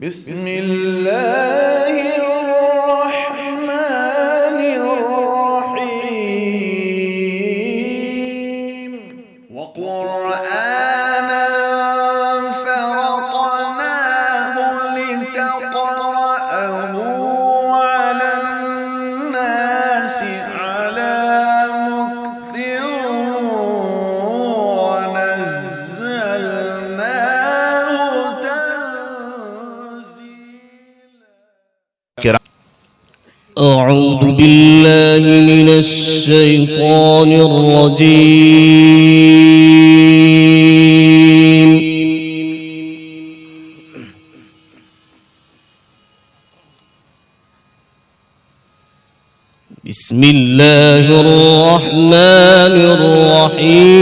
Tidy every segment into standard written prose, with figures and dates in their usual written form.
بسم الله الرحمن الرحيم وقرآنا فرقناه لتقرأه على الناس على مكث ونزلناه تنزيلا. أعوذ بالله من الشيطان الرجيم. بسم الله الرحمن الرحيم.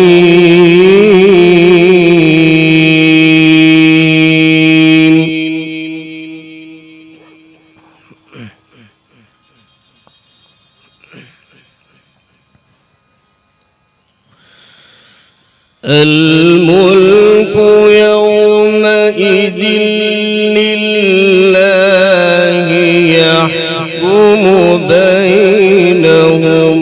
الملك يومئذ لله يحكم بينهم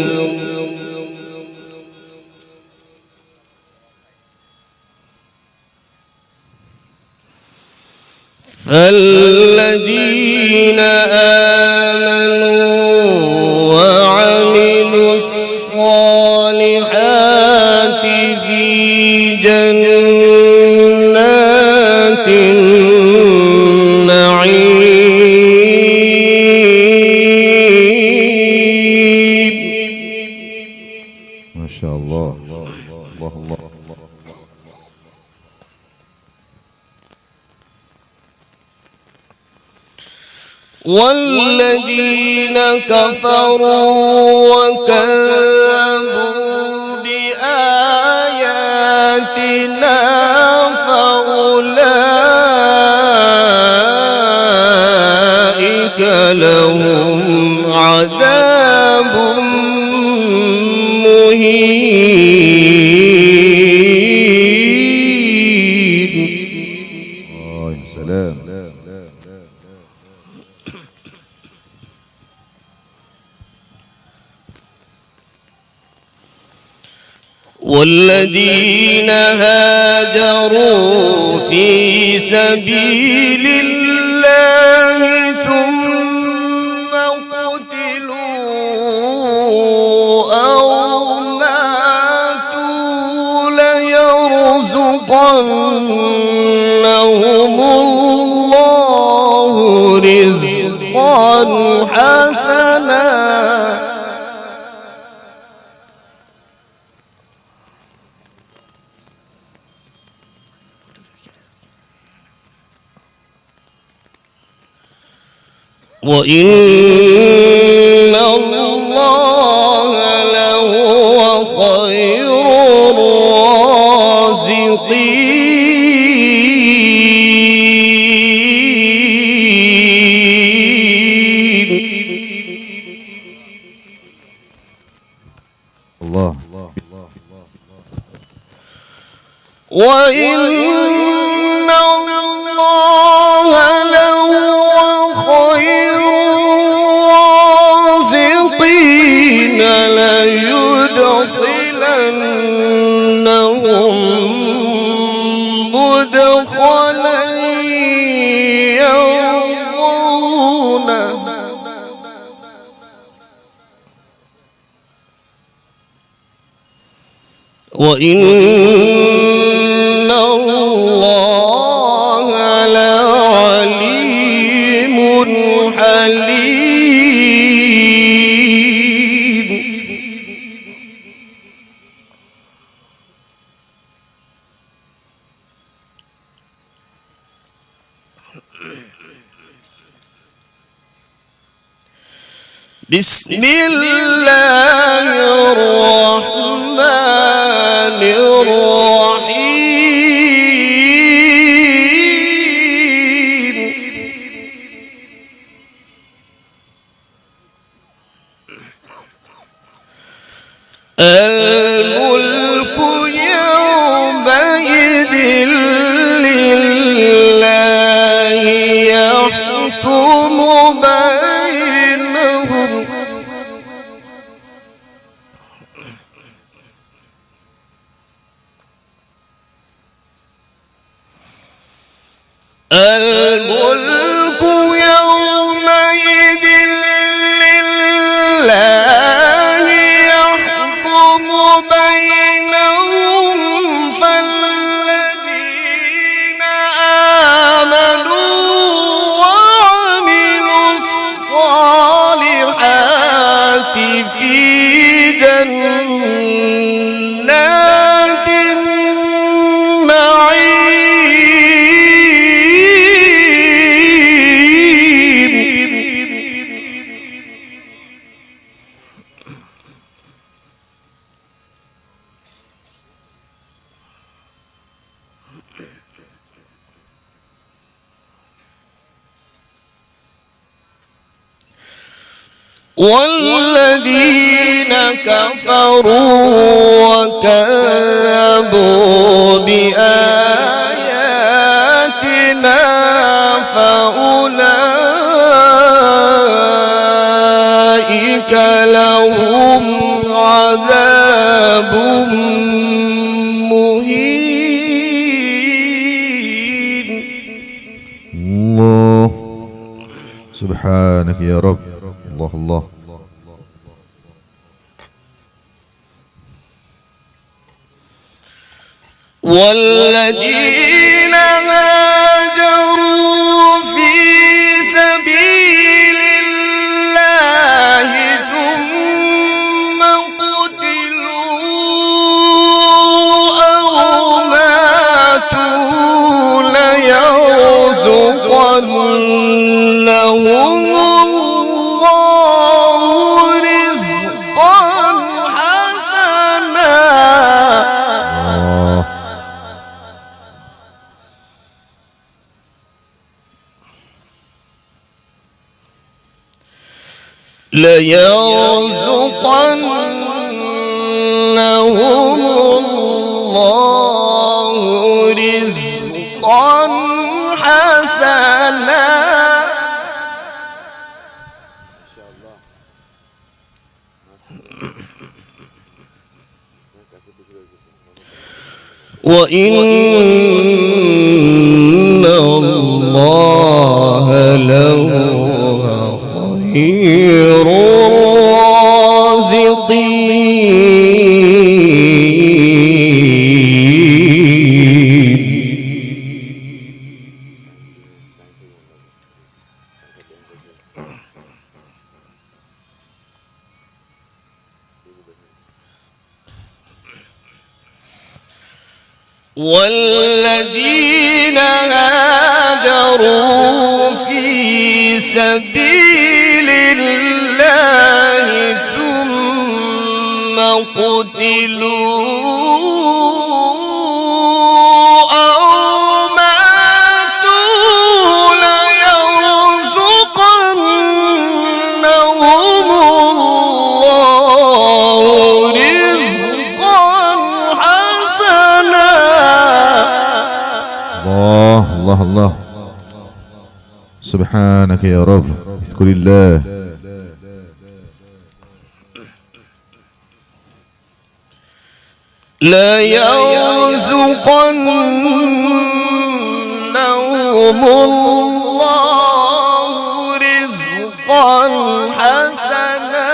فالذين آمنوا وعملوا الصالحات في جنات النعيم. ما شاء الله. الله الله. والذين كفروا وكذبوا بآياتنا فأولئك لهم عذاب مهين. يا سلام. والذين هاجروا في سبيل الله ثم قتلوا أو ماتوا ليرزقنهم الله رزقا حسنا. وإن الله لهو خير الرازقين. الله. وإن الله لهو خير الرازقين ليدخلنهم مدخلا يرضونه. وإن الله لعليم حليم. بسم الله الرحمن الرحيم. الملك يومئذ لله الملك يومئذ لله يحكم بينهم فالذين آمنوا وعملوا الصالحات في جنات والذين كفروا وكذبوا بآياتنا فأولئك لهم عذاب مهين. الله سبحانك يا رب. الله الله. والذين هاجروا في سبيل الله ثم قتلوا أو ماتوا ليرزقنهم ليرزقنهم الله رزقا حسنا. وإن الله لهو خير الرازقين. والذين هاجروا في سبيل الله ثم قتلوا أو ماتوا ليرزقنهم الله رزقا حسنا. الله الله الله. سبحانك يا رب. اذكر الله. لا يرزقنهم الله رزقا حسنا.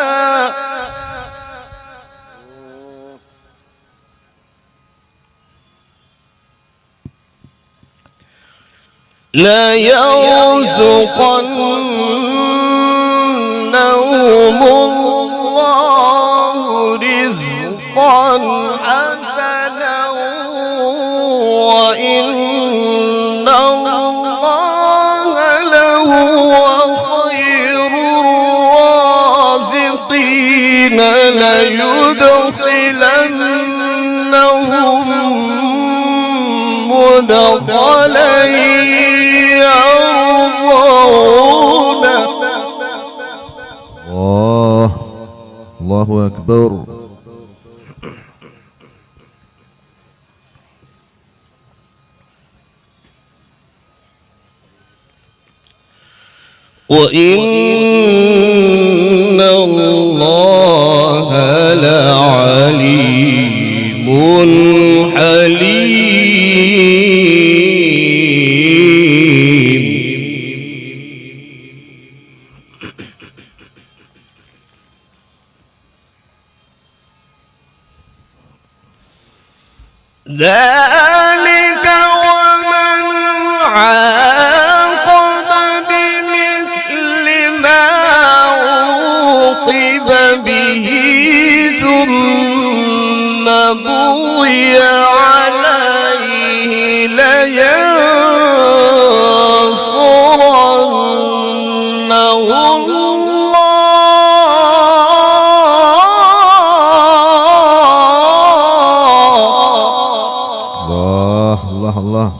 لا يرزقنهم الله رزقا حسنا وإن الله لهو خير الرازقين. ليدخلنهم مدخلا يرضونه. الله أكبر. وإن الله لعليم حليم. ذلك ومن عاقب بمثل ما عوقب به ثم بغي عليه لينصرنه الله.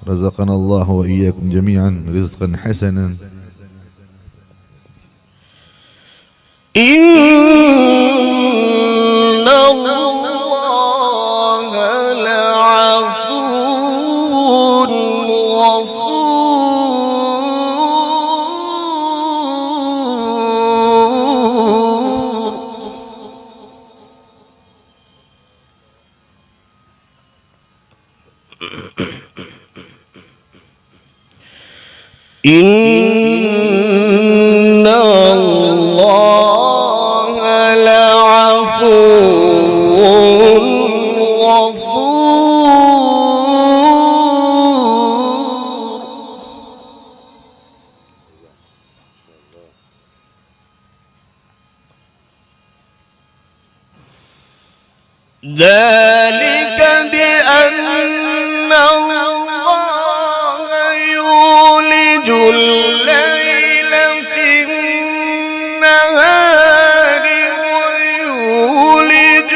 رزقنا الله وإياكم جميعا رزقا حسنا. إن الله لعفو غفور. إن الله لعفو غفور. ذلك بأن الله يولج الليل في النهار ويولج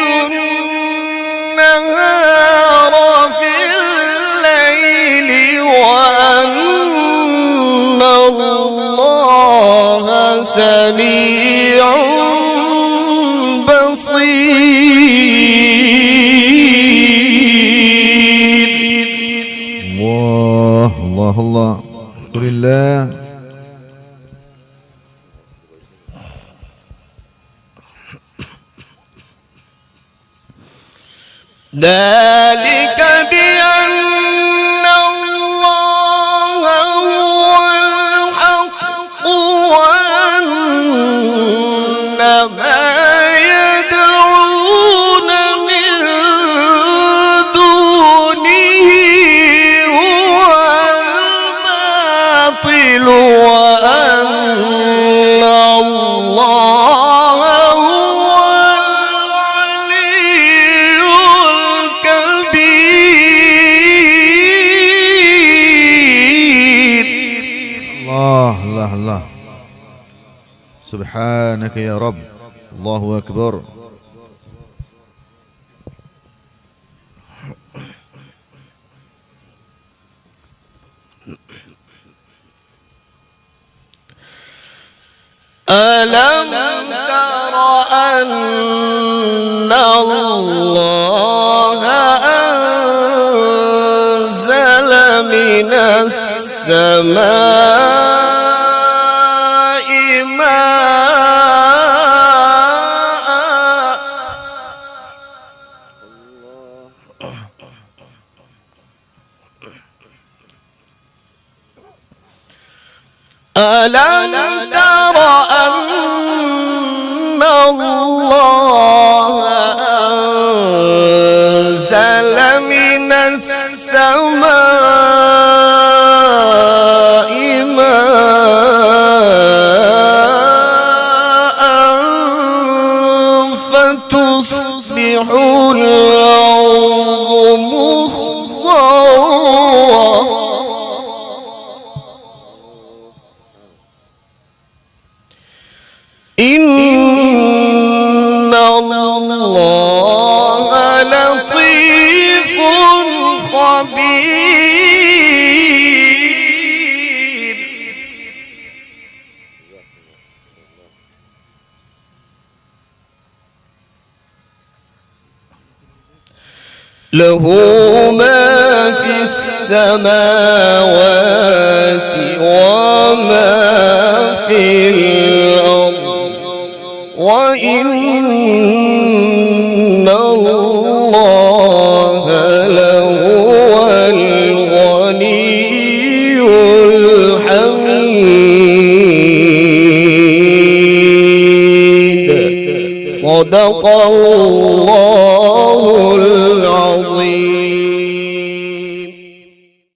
النهار في الليل وأن الله سميع بصير. الله. الحمد لله. ذلك بأن الله هو الحق وأن ما يدعون من دونه هو الباطل وأن الله هو العلي الكبير. الله. سبحانك يا رب. الله أكبر. ألم تر أن الله أنزل من السماء ماء ألم تر أن الله أنزل من السماء ماء فتصبح الأرض مخضرا. إن الله لطيف خبير. له ما في السماوات وما في الأرض وإن الله لهو الغني الحميد. صدق الله العظيم.